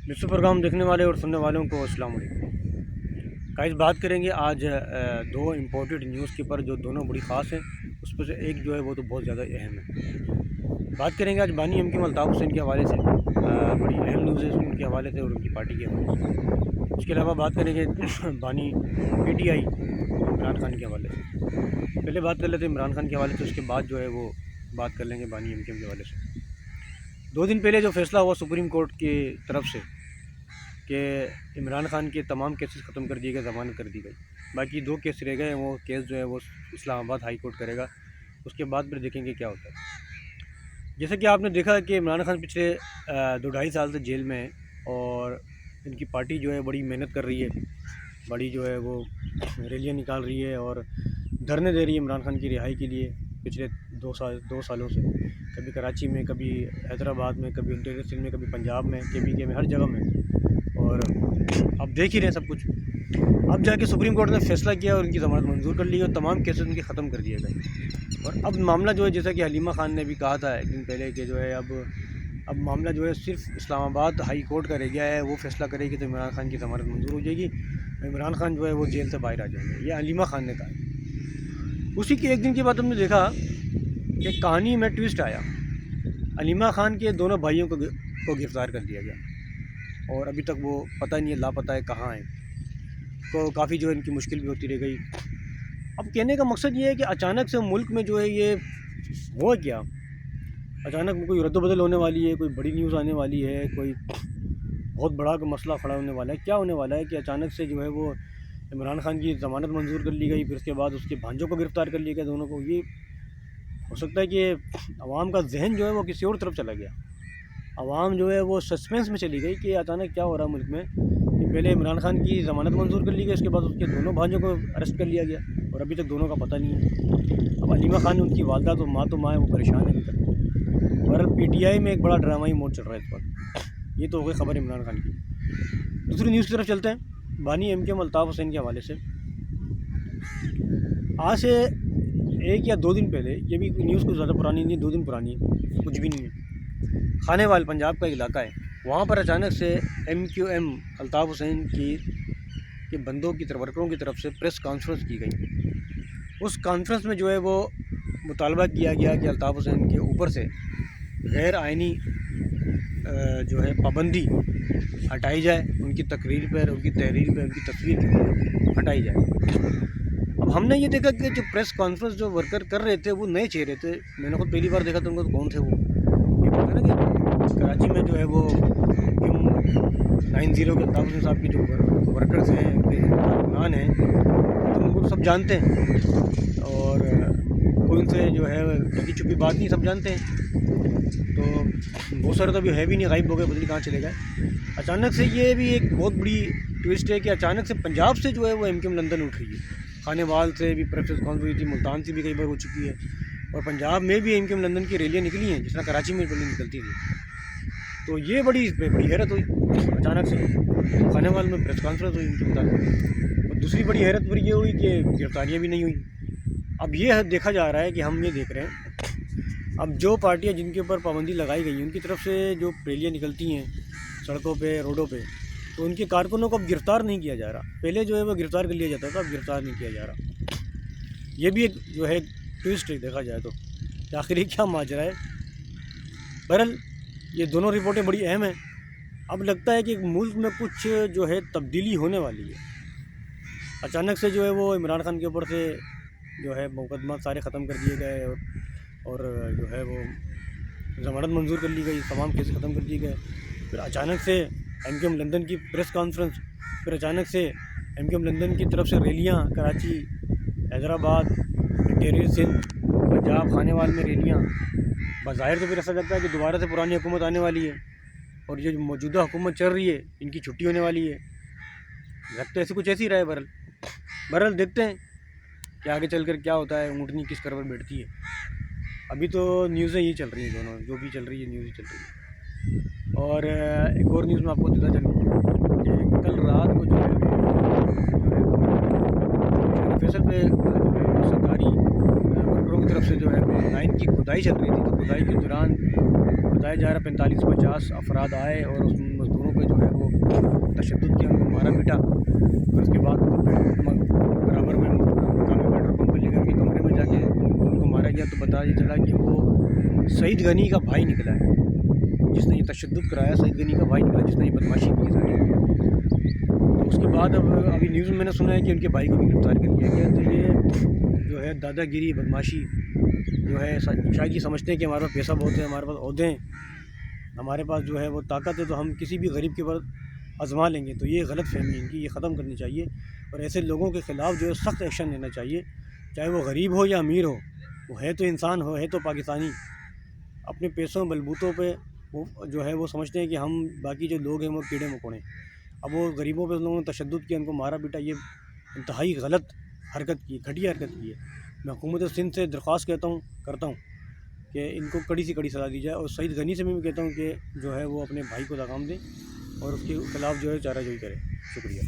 دوستوں پروگرام دیکھنے والے اور سننے والوں کو السلام علیکم۔ گائز بات کریں گے آج دو امپورٹنٹ نیوز کے پر جو دونوں بڑی خاص ہیں، اس پر سے ایک جو ہے وہ تو بہت زیادہ اہم ہے۔ بات کریں گے آج بانی ایم کیو الطاف حسین کے حوالے سے، بڑی اہم نیوز ہے ان کے حوالے سے اور ان کی پارٹی کے حوالے سے۔ اس کے علاوہ بات کریں گے بانی P T I Imran Khan کے حوالے سے۔ پہلے بات کر لیتے ہیں عمران خان کے حوالے سے، اس کے بعد جو ہے وہ بات کر لیں گے بانی ایم کیو کے حوالے سے۔ 2 دن پہلے جو فیصلہ ہوا سپریم کورٹ کی طرف سے کہ عمران خان کے تمام کیسز ختم کر دیے گئے، ضمانت کر دی گئی، باقی 2 کیس رہ گئے ہیں، وہ کیس جو ہے وہ اسلام آباد ہائی کورٹ کرے گا، اس کے بعد پھر دیکھیں گے کیا ہوتا ہے۔ جیسا کہ آپ نے دیکھا کہ عمران خان پچھلے 2-2.5 سال سے جیل میں ہے اور ان کی پارٹی جو ہے بڑی محنت کر رہی ہے، بڑی جو ہے وہ ریلیاں نکال رہی ہے اور دھرنے دے رہی ہے عمران خان کی رہائی کے لیے پچھلے 2 سالوں سے، کبھی کراچی میں، کبھی حیدرآباد میں، کبھی انٹیریئر سندھ میں، کبھی پنجاب میں، کے میں، ہر جگہ میں، اور اب دیکھ ہی رہے ہیں سب کچھ۔ اب جا کے سپریم کورٹ نے فیصلہ کیا اور ان کی ضمانت منظور کر لی اور تمام کیسز ان کے ختم کر دیے گئے، اور اب معاملہ جو ہے جیسا کہ حلیمہ خان نے بھی کہا تھا ایک دن پہلے کہ جو ہے اب معاملہ جو ہے صرف اسلام آباد ہائی کورٹ کا رہ گیا ہے، وہ فیصلہ کرے گی تو عمران خان کی ضمانت منظور ہو جائے گی، عمران خان جو ہے وہ جیل سے باہر آ جائیں گے، یہ حلیمہ خان نے کہا۔ اسی کے ایک دن کے بعد ہم نے دیکھا کہ کہانی میں ٹویسٹ آیا، حلیمہ خان کے دونوں بھائیوں کو گرفتار کر دیا گیا اور ابھی تک وہ پتہ نہیں ہے، لاپتہ ہے، کہاں ہیں، تو کافی جو ہے ان کی مشکل بھی ہوتی رہ گئی۔ اب کہنے کا مقصد یہ ہے کہ اچانک سے ملک میں جو ہے یہ ہوا کیا، اچانک کوئی رد و بدل ہونے والی ہے، کوئی بڑی نیوز آنے والی ہے، کوئی بہت بڑا مسئلہ کھڑا ہونے والا ہے، کیا ہونے والا ہے کہ اچانک سے جو ہے وہ عمران خان کی ضمانت منظور کر لی گئی، پھر اس کے بعد اس کے بھانجوں کو گرفتار کر لیا گیا دونوں کو۔ یہ ہو سکتا ہے کہ عوام کا ذہن جو ہے وہ کسی اور طرف چلا گیا، عوام جو ہے وہ سسپینس میں چلی گئی کہ اچانک کیا ہو رہا ہے ملک میں، کہ پہلے عمران خان کی ضمانت منظور کر لی گئی، اس کے بعد اس کے دونوں بھانجوں کو اریسٹ کر لیا گیا اور ابھی تک دونوں کا پتہ نہیں ہے۔ اب حلیمہ خان ان کی والدہ تو ماں ہے، وہ پریشان ہے ابھی تک۔ بہرحال پی ٹی آئی میں ایک بڑا ڈرامائی موڈ چل رہا ہے اس وقت۔ یہ تو ہو گئی خبر عمران خان کی۔ دوسری نیوز کی طرف چلتے ہیں، بانی ایم کیو الطاف حسین کے حوالے سے۔ آج سے 1 یا 2 دن پہلے، یہ بھی نیوز کچھ زیادہ پرانی نہیں ہے، 2 دن پرانی ہے، کچھ بھی نہیں ہے، خانے وال پنجاب کا علاقہ ہے، وہاں پر اچانک سے M Q M Altaf Hussain کے بندوں کی طرف، ورکروں کی طرف سے پریس کانفرنس کی گئی۔ اس کانفرنس میں جو ہے وہ مطالبہ کیا گیا کہ الطاف حسین کے اوپر سے غیر آئینی جو ہے پابندی ہٹائی جائے، ان کی تقریر پر، ان کی تحریر پر، ان کی تصویر پر ہٹائی جائے۔ اب ہم نے یہ دیکھا کہ جو پریس کانفرنس جو ورکر کر رہے تھے وہ نئے چہرے تھے، میں نے خود پہلی بار دیکھا تھا ان کو، کون تھے وہ؟ یہ بتا نا کہ کراچی میں جو ہے وہ 90 کے الطاف حسین صاحب کے جو ورکرز ہیں، کارکنان ہیں، تو ان کو سب جانتے ہیں اور کوئی ان سے جو ہے لگی چھپی بات نہیں، سب جانتے ہیں۔ تو بہت سارے تو ابھی ہے بھی نہیں، غائب ہو گئے، پتہ نہیں کہاں چلے گئے۔ اچانک سے یہ بھی ایک بہت بڑی ٹویسٹ ہے کہ اچانک سے پنجاب سے جو ہے وہ ایم کیو ایم لندن اٹھ رہی ہے، خانے وال سے بھی پریس کانفرنس ہوئی تھی، ملتان سے بھی کئی بار ہو چکی ہے، اور پنجاب میں بھی ایم کیو ایم لندن کی ریلیاں نکلی ہیں، جس طرح کراچی میں ریلی نکلتی تھی۔ تو یہ بڑی حیرت ہوئی اچانک سے، خانے وال میں پریس کانفرنس ہوئی ان کے مطابق، اور دوسری بڑی حیرت پر یہ ہوئی کہ گرفتاریاں بھی نہیں ہوئیں۔ اب یہ دیکھا جا رہا ہے کہ ہم یہ دیکھ رہے ہیں، اب جو پارٹیاں جن کے اوپر پابندی لگائی گئی ہیں ان کی طرف سے جو ریلیاں نکلتی ہیں سڑکوں پہ، روڈوں پہ، تو ان کے کارکنوں کو اب گرفتار نہیں کیا جا رہا، پہلے جو ہے وہ گرفتار کر لیا جاتا تھا، اب گرفتار نہیں کیا جا رہا۔ یہ بھی ایک جو ہے ٹویسٹ ہے دیکھا جائے تو، کہ آخر یہ کیا ماجرا ہے۔ بہرحال یہ دونوں رپورٹیں بڑی اہم ہیں۔ اب لگتا ہے کہ ملک میں کچھ جو ہے تبدیلی ہونے والی ہے۔ اچانک سے جو ہے وہ عمران خان کے اوپر سے جو ہے مقدمات سارے ختم کر دیے گئے اور جو ہے وہ ضمانت منظور کر لی گئی، تمام کیس ختم کر دیے گئے، پھر اچانک سے ایم کیو ایم لندن کی پریس کانفرنس، پھر اچانک سے ایم کیو ایم لندن کی طرف سے ریلیاں، کراچی، حیدرآباد، انٹیریئر سندھ، پنجاب، خانے وال میں ریلیاں۔ بظاہر تو پھر ایسا لگتا ہے کہ دوبارہ سے پرانی حکومت آنے والی ہے اور جو موجودہ حکومت چل رہی ہے ان کی چھٹی ہونے والی ہے، لگتا ہے ایسے کچھ ایسی رہا ہے۔ بہرحال دیکھتے ہیں کہ آگے چل کر کیا ہوتا ہے، اونٹنی کس طرح پر بیٹھتی ہے۔ ابھی تو نیوزیں یہ چل رہی ہیں، دونوں جو بھی چل رہی ہے نیوز ہی چل رہی ہے۔ اور ایک اور نیوز میں آپ کو دیتا چلوں کہ کل رات کو جو ہے فیصل پہ سرکاری ورکروں کی طرف سے جو ہے لائن کی کھدائی چل رہی تھی، تو کھدائی کے دوران بتایا جا رہا 45 سے 50 افراد آئے اور اس مزدوروں پہ جو ہے وہ پیٹا اور اس کے بعد برابر میں مقامی پیٹرول پمپ پہ لے کر کے کمرے میں جا کے ان کو مارا گیا، تو پتہ یہ چلا کہ وہ سعید غنی کا بھائی نکلا ہے، جس نے یہ تشدد کرایا، سعید غنی کا بھائی نکلا جس نے یہ بدماشی کی ساری۔ تو اس کے بعد ابھی نیوز میں نے سنا ہے کہ ان کے بھائی کو بھی گرفتار کر لیا گیا۔ تو یہ جو ہے دادا گیری، بدماشی جو ہے، شاید یہ سمجھتے ہیں کہ ہمارے پاس پیسہ بہت ہے، ہمارے پاس عہدے ہیں، ہمارے پاس جو ہے وہ طاقت ہے، تو ہم کسی بھی غریب کے اوپر آزما لیں گے۔ تو یہ غلط فہمی ان کی، یہ ختم کرنی چاہیے، اور ایسے لوگوں کے خلاف جو ہے سخت ایکشن لینا چاہیے، چاہے وہ غریب ہو یا امیر ہو، وہ ہے تو انسان، ہے تو پاکستانی۔ اپنے پیسوں بلبوتوں پہ وہ جو ہے وہ سمجھتے ہیں کہ ہم باقی جو لوگ ہیں وہ کیڑے مکوڑے۔ اب وہ غریبوں پہ ان لوگوں نے تشدد کیا، ان کو مارا پیٹا، یہ انتہائی غلط حرکت کی، گھٹیا حرکت کی ہے۔ میں حکومت سندھ سے درخواست کرتا ہوں کہ ان کو کڑی سے کڑی سزا دی جائے، اور سعید غنی سے بھی میں کہتا ہوں کہ جو ہے وہ اپنے بھائی کو لگام دیں اور اس کے خلاف جو ہے چارہ جوئی کرے۔ شکریہ۔